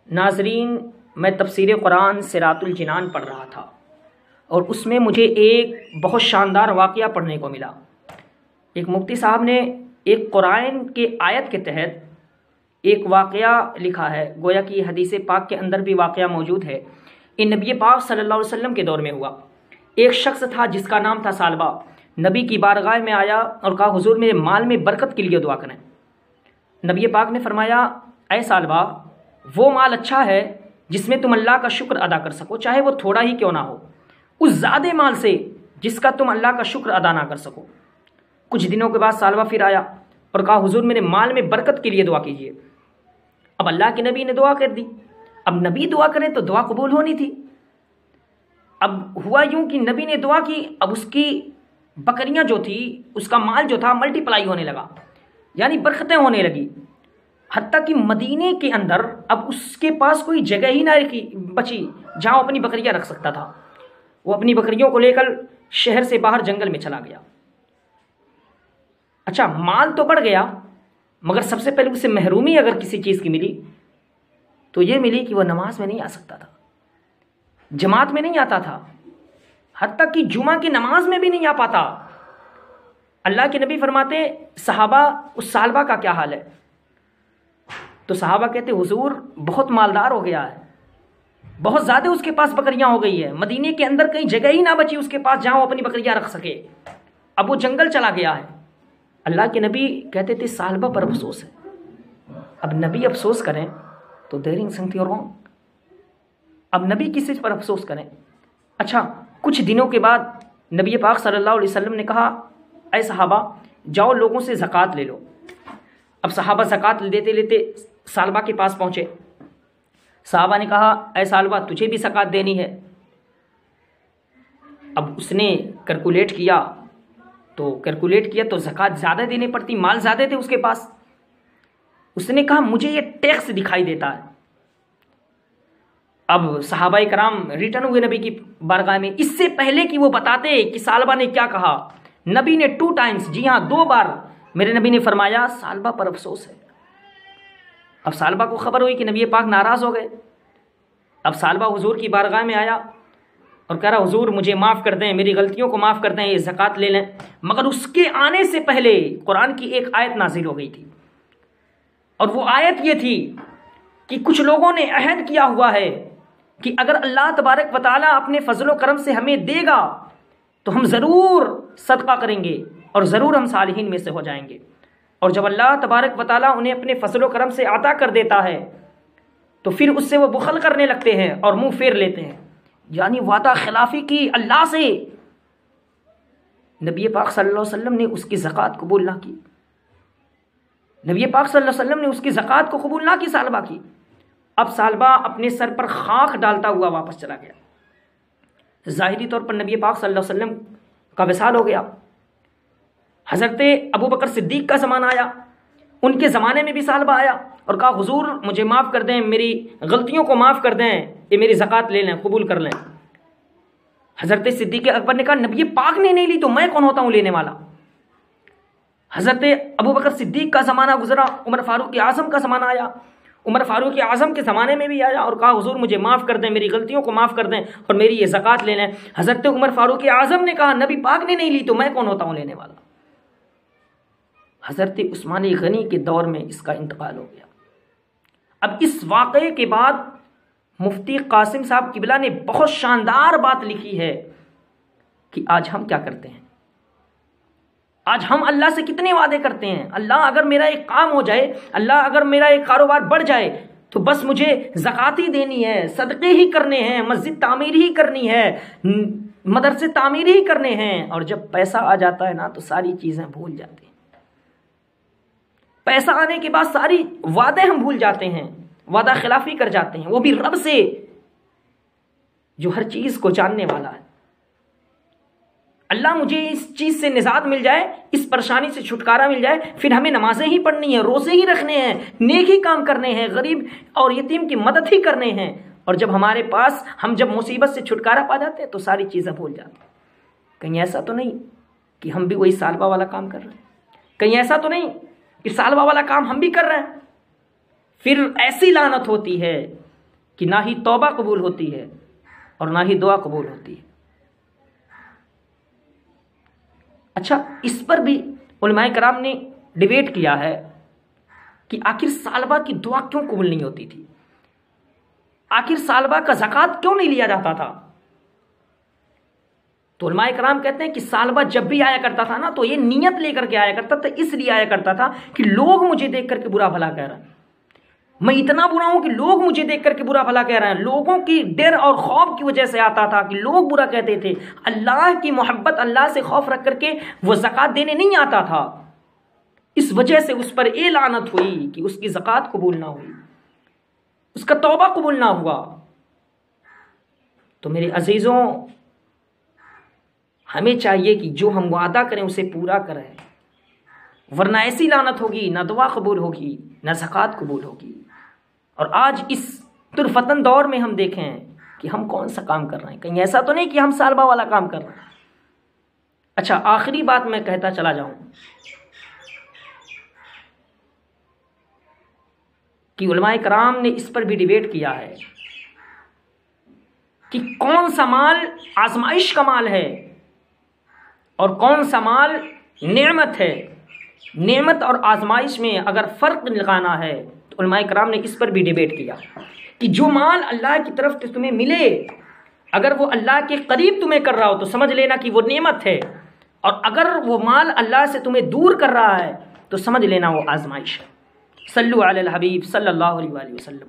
ناظرین، میں تفسیر قرآن صراط الجنان پڑھ رہا تھا اور اس میں مجھے ایک بہت شاندار واقعہ پڑھنے کو ملا۔ ایک مفتی صاحب نے ایک قرآن کے آیت کے تحت ایک واقعہ لکھا ہے، گویا کہ حدیث پاک کے اندر بھی واقعہ موجود ہے۔ ان نبی پاک صلی اللہ علیہ وسلم کے دور میں ہوا۔ ایک شخص تھا جس کا نام تھا ثعلبہ، نبی کی بارگاہ میں آیا اور کہا حضور میرے مال میں برکت کے لیے دعا کریں۔ نبی پاک نے فرمایا اے ثعلبہ، وہ مال اچھا ہے جس میں تم اللہ کا شکر ادا کر سکو، چاہے وہ تھوڑا ہی کیوں نہ ہو، اس زیادہ مال سے جس کا تم اللہ کا شکر ادا نہ کر سکو۔ کچھ دنوں کے بعد ثعلبہ پھر آیا اور کہا حضور میرے مال میں برکت کے لیے دعا کیجیے۔ اب اللہ کے نبی نے دعا کر دی۔ اب نبی دعا کریں تو دعا قبول ہونی تھی۔ اب ہوا یوں کہ نبی نے دعا کی، اب اس کی بکریاں جو تھی، اس کا مال جو تھا ملٹی پلائی ہونے لگا، یعنی برکتیں ہونے لگی، حتیٰ کہ مدینے کے اندر اب اس کے پاس کوئی جگہ ہی نہ بچی جہاں وہ اپنی بکریاں رکھ سکتا تھا۔ وہ اپنی بکریوں کو لے کر شہر سے باہر جنگل میں چلا گیا۔ اچھا، مال تو بڑھ گیا، مگر سب سے پہلے اسے محرومی اگر کسی چیز کی ملی تو یہ ملی کہ وہ نماز میں نہیں آ سکتا تھا، جماعت میں نہیں آتا تھا، حتیٰ کہ جمعہ کی نماز میں بھی نہیں آ پاتا۔ اللہ کے نبی فرماتے صحابہ اس ثعلبہ کا کیا حال ہے؟ تو صحابہ کہتے حضور بہت مالدار ہو گیا ہے، بہت زیادہ اس کے پاس بکریاں ہو گئی ہے، مدینے کے اندر کہیں جگہ ہی نہ بچی اس کے پاس جہاں وہ اپنی بکریاں رکھ سکے، اب وہ جنگل چلا گیا ہے۔ اللہ کے نبی کہتے تھے ثعلبہ پر افسوس ہے۔ اب نبی افسوس کریں تو there is something wrong۔ اب نبی کسی پر افسوس کریں۔ اچھا، کچھ دنوں کے بعد نبی پاک صلی اللہ علیہ وسلم نے کہا اے صحابہ جاؤ لوگوں سے زکوٰۃ لے لو۔ اب صحابہ زکوٰۃ لیتے لیتے ثعلبہ کے پاس پہنچے۔ صحابہ نے کہا اے ثعلبہ تجھے بھی زکوٰۃ دینی ہے۔ اب اس نے کیلکولیٹ کیا تو زکوٰۃ زیادہ دینی پڑتی، مال زیادہ تھے اس کے پاس۔ اس نے کہا مجھے یہ ٹیکس دکھائی دیتا ہے۔ اب صحابہ کرام ریٹرن ہوئے نبی کی بارگاہ میں، اس سے پہلے کہ وہ بتاتے کہ ثعلبہ نے کیا کہا، نبی نے 2 ٹائمز، جی ہاں 2 بار میرے نبی نے فرمایا ثعلبہ پر افسوس ہے۔ اب ثعلبہ کو خبر ہوئی کہ نبی پاک ناراض ہو گئے۔ اب ثعلبہ حضور کی بارگاہ میں آیا اور کہہ رہا حضور مجھے معاف کر دیں، میری غلطیوں کو معاف کر دیں، یہ زکوٰۃ لے لیں۔ مگر اس کے آنے سے پہلے قرآن کی ایک آیت نازل ہو گئی تھی، اور وہ آیت یہ تھی کہ کچھ لوگوں نے عہد کیا ہوا ہے کہ اگر اللہ تبارک و تعالیٰ اپنے فضل و کرم سے ہمیں دے گا تو ہم ضرور صدقہ کریں گے اور ضرور ہم صالحین میں سے ہو جائیں گے، اور جب اللہ تبارک و تعالیٰ انہیں اپنے فضل و کرم سے عطا کر دیتا ہے تو پھر اس سے وہ بخل کرنے لگتے ہیں اور منہ پھیر لیتے ہیں، یعنی وعدہ خلافی کی اللہ سے۔ نبی پاک صلی اللہ علیہ وسلم نے اس کی زکوٰۃ قبول نہ کی، نبی پاک صلی اللہ علیہ وسلم نے اس کی زکوٰۃ کو قبول نہ کی ثعلبہ کی۔ اب ثعلبہ اپنے سر پر خاک ڈالتا ہوا واپس چلا گیا۔ ظاہری طور پر نبی پاک صلی اللہ علیہ وسلم کا وصال ہو گیا۔ حضرت ابو بکر صدیق کا زمانہ آیا، ان کے زمانے میں بھی ثعلبہ آیا اور کہا حضور مجھے معاف کر دیں، میری غلطیوں کو معاف کر دیں، یہ میری زکوٰۃ لے لیں، قبول کر لیں۔ حضرت صدیق اکبر نے کہا نبی پاک نے نہیں لی تو میں کون ہوتا ہوں لینے والا۔ حضرت ابو بکر صدیق کا زمانہ گزرا، عمر فاروق اعظم کا زمانہ آیا، عمر فاروق اعظم کے زمانے میں بھی آیا اور کہا حضور مجھے معاف کر دیں، میری غلطیوں کو معاف کر دیں اور میری یہ زکوٰۃ لے لیں۔ حضرت عمر فاروق اعظم نے کہا نبی پاک نے نہیں لی تو میں کون ہوتا ہوں لینے والا۔ حضرت عثمان غنی کے دور میں اس کا انتقال ہو گیا۔ اب اس واقعے کے بعد مفتی قاسم صاحب قبلہ نے بہت شاندار بات لکھی ہے کہ آج ہم کیا کرتے ہیں، آج ہم اللہ سے کتنے وعدے کرتے ہیں، اللہ اگر میرا ایک کام ہو جائے، اللہ اگر میرا ایک کاروبار بڑھ جائے تو بس مجھے زکوٰۃ ہی دینی ہے، صدقے ہی کرنے ہیں، مسجد تعمیر ہی کرنی ہے، مدرسے تعمیر ہی کرنے ہیں، اور جب پیسہ آ جاتا ہے نا تو ساری چیزیں بھول جاتے ہیں۔ پیسہ آنے کے بعد ساری وعدے ہم بھول جاتے ہیں، وعدہ خلافی کر جاتے ہیں، وہ بھی رب سے جو ہر چیز کو جاننے والا ہے۔ اللہ مجھے اس چیز سے نجات مل جائے، اس پریشانی سے چھٹکارا مل جائے، پھر ہمیں نمازیں ہی پڑھنی ہیں، روزے ہی رکھنے ہیں، نیک ہی کام کرنے ہیں، غریب اور یتیم کی مدد ہی کرنے ہیں، اور جب ہمارے پاس ہم جب مصیبت سے چھٹکارا پا جاتے ہیں تو ساری چیزیں بھول جاتے ہیں۔ کہیں ایسا تو نہیں کہ ہم بھی وہی ثعلبہ والا کام کر رہے ہیں؟ کہیں ایسا تو نہیں کہ ثعلبہ والا کام ہم بھی کر رہے ہیں؟ پھر ایسی لعنت ہوتی ہے کہ نہ ہی توبہ قبول ہوتی ہے اور نہ ہی دعا قبول ہوتی ہے۔ اچھا، اس پر بھی علماء کرام نے ڈیبیٹ کیا ہے کہ آخر سالبہ کی دعا کیوں قبول نہیں ہوتی تھی، آخر سالبہ کا زکوٰۃ کیوں نہیں لیا جاتا تھا؟ تو علماء کرام کہتے ہیں کہ سالبہ جب بھی آیا کرتا تھا نا تو یہ نیت لے کر کے آیا کرتا تھا، اس لیے آیا کرتا تھا کہ لوگ مجھے دیکھ کر کے برا بھلا کہہ رہے ہیں، میں اتنا برا ہوں کہ لوگ مجھے دیکھ کر کے برا بھلا کہہ رہے ہیں۔ لوگوں کی ڈر اور خوف کی وجہ سے آتا تھا کہ لوگ برا کہتے تھے، اللہ کی محبت، اللہ سے خوف رکھ کر کے وہ زکوٰۃ دینے نہیں آتا تھا، اس وجہ سے اس پر یہ لعنت ہوئی کہ اس کی زکوٰۃ قبول نہ ہوئی، اس کا توبہ قبول نہ ہوا۔ تو میرے عزیزوں، ہمیں چاہیے کہ جو ہم وعدہ کریں اسے پورا کریں، ورنہ ایسی لعنت ہوگی، نہ دعا قبول ہوگی نہ زکوٰۃ قبول ہوگی۔ اور آج اس ترفتن دور میں ہم دیکھیں کہ ہم کون سا کام کر رہے ہیں، کہیں ایسا تو نہیں کہ ہم سالبہ والا کام کر رہے ہیں۔ اچھا، آخری بات میں کہتا چلا جاؤں کہ علماء کرام نے اس پر بھی ڈیبیٹ کیا ہے کہ کون سا مال آزمائش کا مال ہے اور کون سا مال نعمت ہے۔ نعمت اور آزمائش میں اگر فرق لگانا ہے تو علماء کرام نے اس پر بھی ڈیبیٹ کیا کہ جو مال اللہ کی طرف سے تمہیں ملے، اگر وہ اللہ کے قریب تمہیں کر رہا ہو تو سمجھ لینا کہ وہ نعمت ہے، اور اگر وہ مال اللہ سے تمہیں دور کر رہا ہے تو سمجھ لینا وہ آزمائش ہے۔ صلو علی الحبیب صلی اللہ علیہ وآلہ وسلم۔